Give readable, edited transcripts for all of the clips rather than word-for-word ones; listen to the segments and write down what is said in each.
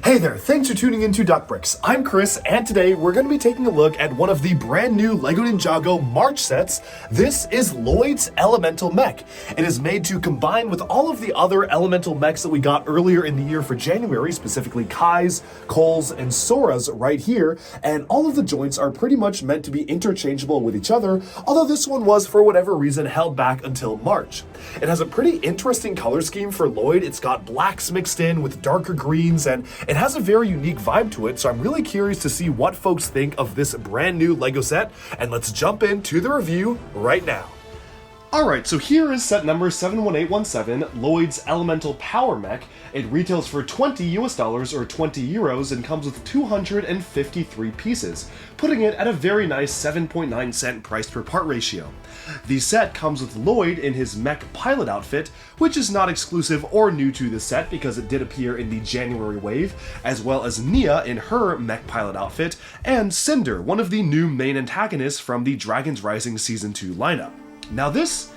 Hey there, thanks for tuning into Duckbricks. I'm Chris, and today we're going to be taking a look at one of the brand new LEGO Ninjago March sets. This is Lloyd's Elemental Mech. It is made to combine with all of the other elemental mechs that we got earlier in the year for January, specifically Kai's, Cole's, and Sora's right here, and all of the joints are pretty much meant to be interchangeable with each other, although this one was, for whatever reason, held back until March. It has a pretty interesting color scheme for Lloyd. It's got blacks mixed in with darker greens, and it has a very unique vibe to it, so I'm really curious to see what folks think of this brand new LEGO set, and let's jump into the review right now. Alright, so here is set number 71817, Lloyd's Elemental Power Mech. It retails for $20 US or 20 euros and comes with 253 pieces, putting it at a very nice 7.9 cent price per part ratio. The set comes with Lloyd in his mech pilot outfit, which is not exclusive or new to the set because it did appear in the January wave, as well as Nia in her mech pilot outfit, and Cinder, one of the new main antagonists from the Dragons Rising Season 2 lineup. Now this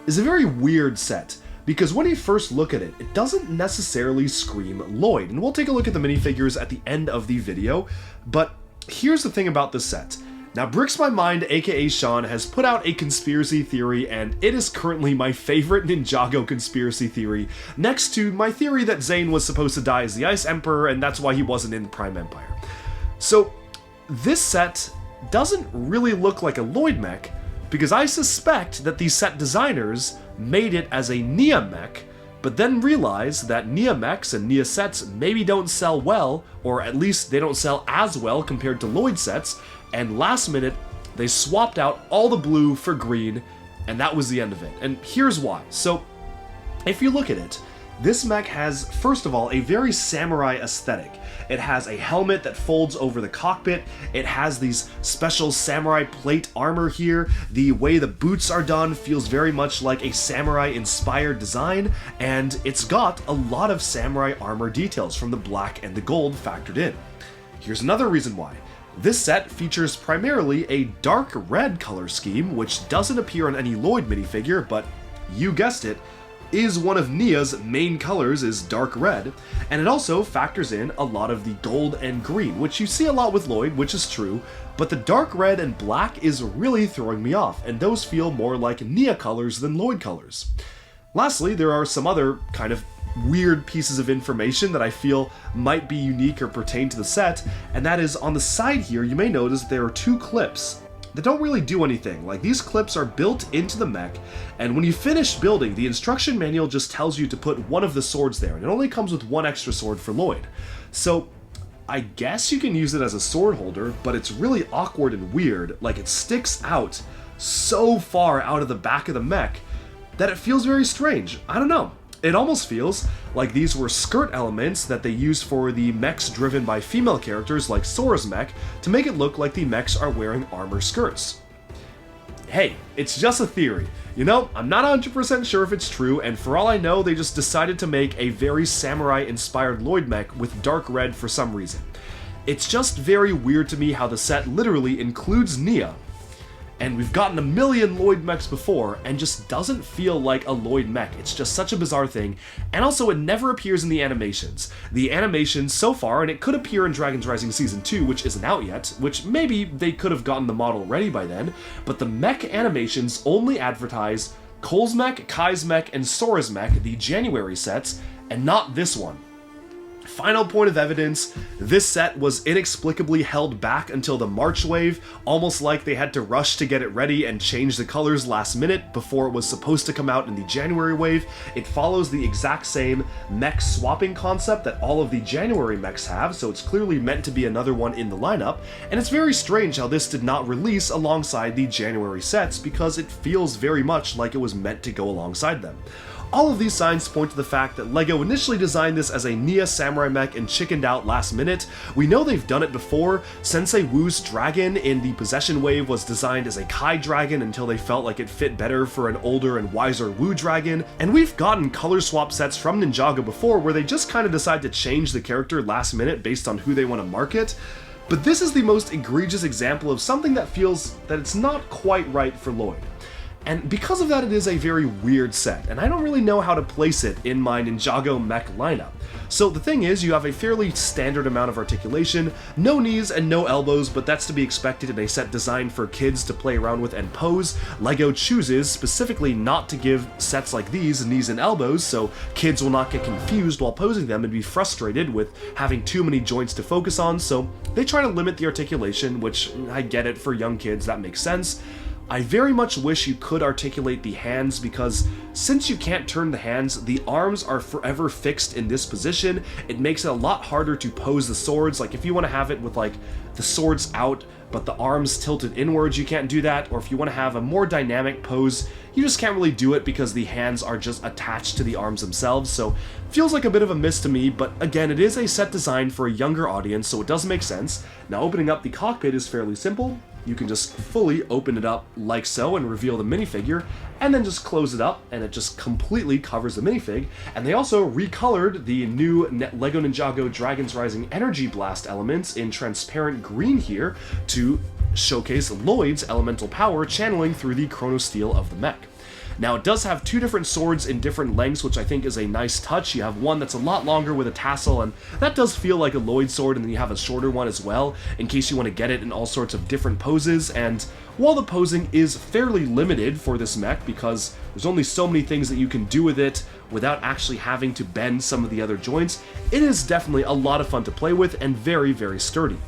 is a very weird set, because when you first look at it, it doesn't necessarily scream Lloyd, and we'll take a look at the minifigures at the end of the video, but here's the thing about this set. Now, Bricks My Mind, aka Sean, has put out a conspiracy theory, and it is currently my favorite Ninjago conspiracy theory, next to my theory that Zane was supposed to die as the Ice Emperor, and that's why he wasn't in the Prime Empire. So, this set doesn't really look like a Lloyd mech, because I suspect that these set designers made it as a Nia mech, but then realized that Nia mechs and Nia sets maybe don't sell well, or at least they don't sell as well compared to Lloyd sets, and last minute, they swapped out all the blue for green, and that was the end of it. And here's why. So, if you look at it, this mech has, first of all, a very samurai aesthetic. It has a helmet that folds over the cockpit, it has these special samurai plate armor here, the way the boots are done feels very much like a samurai-inspired design, and it's got a lot of samurai armor details from the black and the gold factored in. Here's another reason why. This set features primarily a dark red color scheme, which doesn't appear on any Lloyd minifigure, but you guessed it, is one of Nia's main colors is dark red, and it also factors in a lot of the gold and green, which you see a lot with Lloyd, which is true, but the dark red and black is really throwing me off, and those feel more like Nia colors than Lloyd colors. Lastly, there are some other kind of weird pieces of information that I feel might be unique or pertain to the set, and that is on the side here you may notice there are two clips that don't really do anything. Like, these clips are built into the mech, and when you finish building, the instruction manual just tells you to put one of the swords there, and it only comes with one extra sword for Lloyd. So I guess you can use it as a sword holder, but it's really awkward and weird. Like, it sticks out so far out of the back of the mech that it feels very strange. I don't know. It almost feels like these were skirt elements that they used for the mechs driven by female characters like Sora's mech to make it look like the mechs are wearing armor skirts. Hey, it's just a theory. You know, I'm not 100% sure if it's true, and for all I know, they just decided to make a very samurai-inspired Lloyd mech with dark red for some reason. It's just very weird to me how the set literally includes Nia, and we've gotten a million Lloyd mechs before, and just doesn't feel like a Lloyd mech. It's just such a bizarre thing, and also it never appears in the animations. The animations so far, and it could appear in Dragons Rising Season 2, which isn't out yet, which maybe they could have gotten the model ready by then, but the mech animations only advertise Cole's mech, Kai's mech, and Sora's mech, the January sets, and not this one. Final point of evidence, this set was inexplicably held back until the March wave, almost like they had to rush to get it ready and change the colors last minute before it was supposed to come out in the January wave. It follows the exact same mech swapping concept that all of the January mechs have, so it's clearly meant to be another one in the lineup, and it's very strange how this did not release alongside the January sets because it feels very much like it was meant to go alongside them. All of these signs point to the fact that LEGO initially designed this as a Nia samurai mech and chickened out last minute. We know they've done it before. Sensei Wu's dragon in the Possession Wave was designed as a Kai dragon until they felt like it fit better for an older and wiser Wu dragon. And we've gotten color swap sets from Ninjago before where they just kind of decide to change the character last minute based on who they want to market. But this is the most egregious example of something that feels that it's not quite right for Lloyd. And because of that, it is a very weird set, and I don't really know how to place it in my Ninjago mech lineup. So the thing is, you have a fairly standard amount of articulation, no knees and no elbows, but that's to be expected in a set designed for kids to play around with and pose. LEGO chooses specifically not to give sets like these knees and elbows, so kids will not get confused while posing them and be frustrated with having too many joints to focus on, so they try to limit the articulation, which I get it for young kids, that makes sense. I very much wish you could articulate the hands, because since you can't turn the hands, the arms are forever fixed in this position. It makes it a lot harder to pose the swords. Like if you want to have it with like the swords out but the arms tilted inwards, you can't do that. Or if you want to have a more dynamic pose, you just can't really do it because the hands are just attached to the arms themselves. So feels like a bit of a miss to me, but again, it is a set designed for a younger audience, so it does make sense. Now opening up the cockpit is fairly simple. You can just fully open it up like so and reveal the minifigure, and then just close it up and it just completely covers the minifig. And they also recolored the new LEGO Ninjago Dragon's Rising Energy Blast elements in transparent green here to showcase Lloyd's elemental power channeling through the chrono steel of the mech. Now it does have two different swords in different lengths, which I think is a nice touch. You have one that's a lot longer with a tassel, and that does feel like a Lloyd sword, and then you have a shorter one as well, in case you want to get it in all sorts of different poses. And while the posing is fairly limited for this mech, because there's only so many things that you can do with it without actually having to bend some of the other joints, it is definitely a lot of fun to play with and very, very sturdy.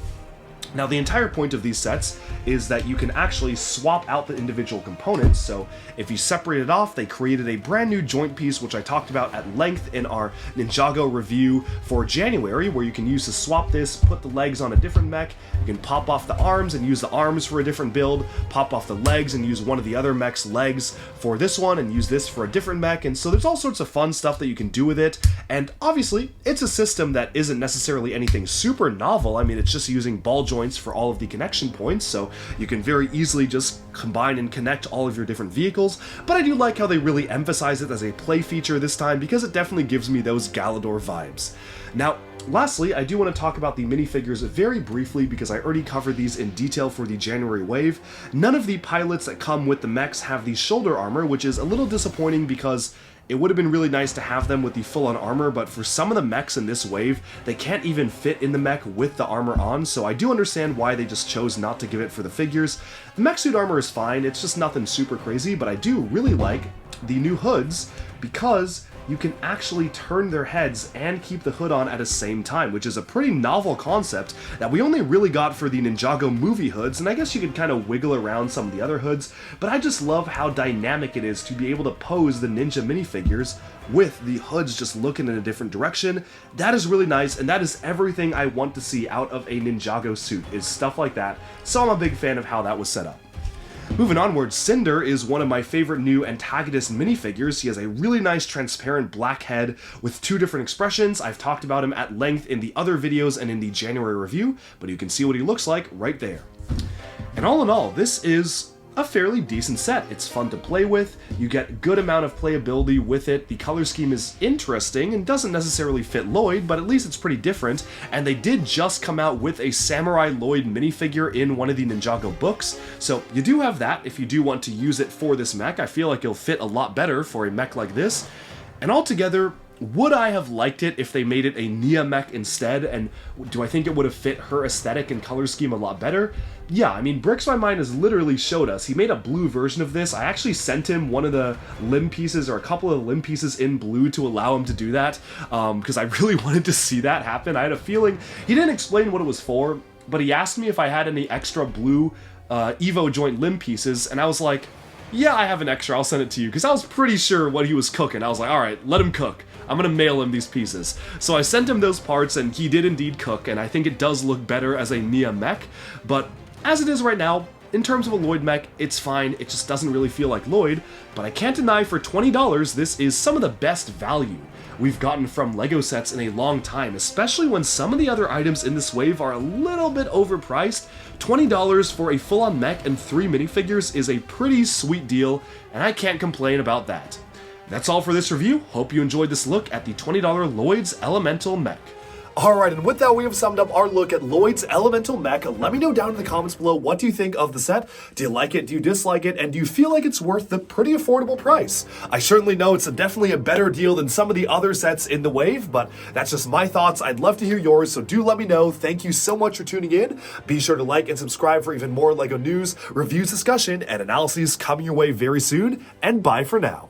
Now the entire point of these sets is that you can actually swap out the individual components, so if you separate it off, they created a brand new joint piece, which I talked about at length in our Ninjago review for January, where you can use to swap this, put the legs on a different mech, you can pop off the arms and use the arms for a different build, pop off the legs and use one of the other mech's legs for this one, and use this for a different mech, and so there's all sorts of fun stuff that you can do with it, and obviously, it's a system that isn't necessarily anything super novel. I mean, it's just using ball joints for all of the connection points, so you can very easily just combine and connect all of your different vehicles, but I do like how they really emphasize it as a play feature this time, because it definitely gives me those Galador vibes. Now, lastly, I do want to talk about the minifigures very briefly, because I already covered these in detail for the January wave. None of the pilots that come with the mechs have the shoulder armor, which is a little disappointing because it would have been really nice to have them with the full-on armor, but for some of the mechs in this wave, they can't even fit in the mech with the armor on, so I do understand why they just chose not to give it for the figures. The mech suit armor is fine, it's just nothing super crazy, but I do really like the new hoods, because you can actually turn their heads and keep the hood on at the same time, which is a pretty novel concept that we only really got for the Ninjago movie hoods, and I guess you could kind of wiggle around some of the other hoods, but I just love how dynamic it is to be able to pose the ninja minifigures with the hoods just looking in a different direction. That is really nice, and that is everything I want to see out of a Ninjago suit, is stuff like that, so I'm a big fan of how that was set up. Moving onward, Cinder is one of my favorite new antagonist minifigures. He has a really nice transparent black head with two different expressions. I've talked about him at length in the other videos and in the January review, but you can see what he looks like right there. And all in all, this is a fairly decent set. It's fun to play with, you get good amount of playability with it, the color scheme is interesting and doesn't necessarily fit Lloyd, but at least it's pretty different, and they did just come out with a Samurai Lloyd minifigure in one of the Ninjago books, so you do have that if you do want to use it for this mech. I feel like it'll fit a lot better for a mech like this, and altogether, would I have liked it if they made it a Nia mech instead, and do I think it would have fit her aesthetic and color scheme a lot better? Yeah, I mean, Bricks My Mind has literally showed us. He made a blue version of this. I actually sent him one of the limb pieces, or a couple of limb pieces in blue to allow him to do that, because I really wanted to see that happen. I had a feeling, he didn't explain what it was for, but he asked me if I had any extra blue Evo joint limb pieces, and I was like, yeah, I have an extra, I'll send it to you, because I was pretty sure what he was cooking. I was like, alright, let him cook. I'm gonna mail him these pieces. So I sent him those parts, and he did indeed cook, and I think it does look better as a Nia mech, but as it is right now, in terms of a Lloyd mech, it's fine, it just doesn't really feel like Lloyd, but I can't deny for $20, this is some of the best value we've gotten from LEGO sets in a long time, especially when some of the other items in this wave are a little bit overpriced. $20 for a full-on mech and 3 minifigures is a pretty sweet deal, and I can't complain about that. That's all for this review. Hope you enjoyed this look at the $20 Lloyd's Elemental Mech. Alright, and with that, we have summed up our look at Lloyd's Elemental Mech. Let me know down in the comments below, what do you think of the set? Do you like it? Do you dislike it? And do you feel like it's worth the pretty affordable price? I certainly know it's definitely a better deal than some of the other sets in the wave, but that's just my thoughts. I'd love to hear yours, so do let me know. Thank you so much for tuning in. Be sure to like and subscribe for even more LEGO news, reviews, discussion, and analyses coming your way very soon, and bye for now.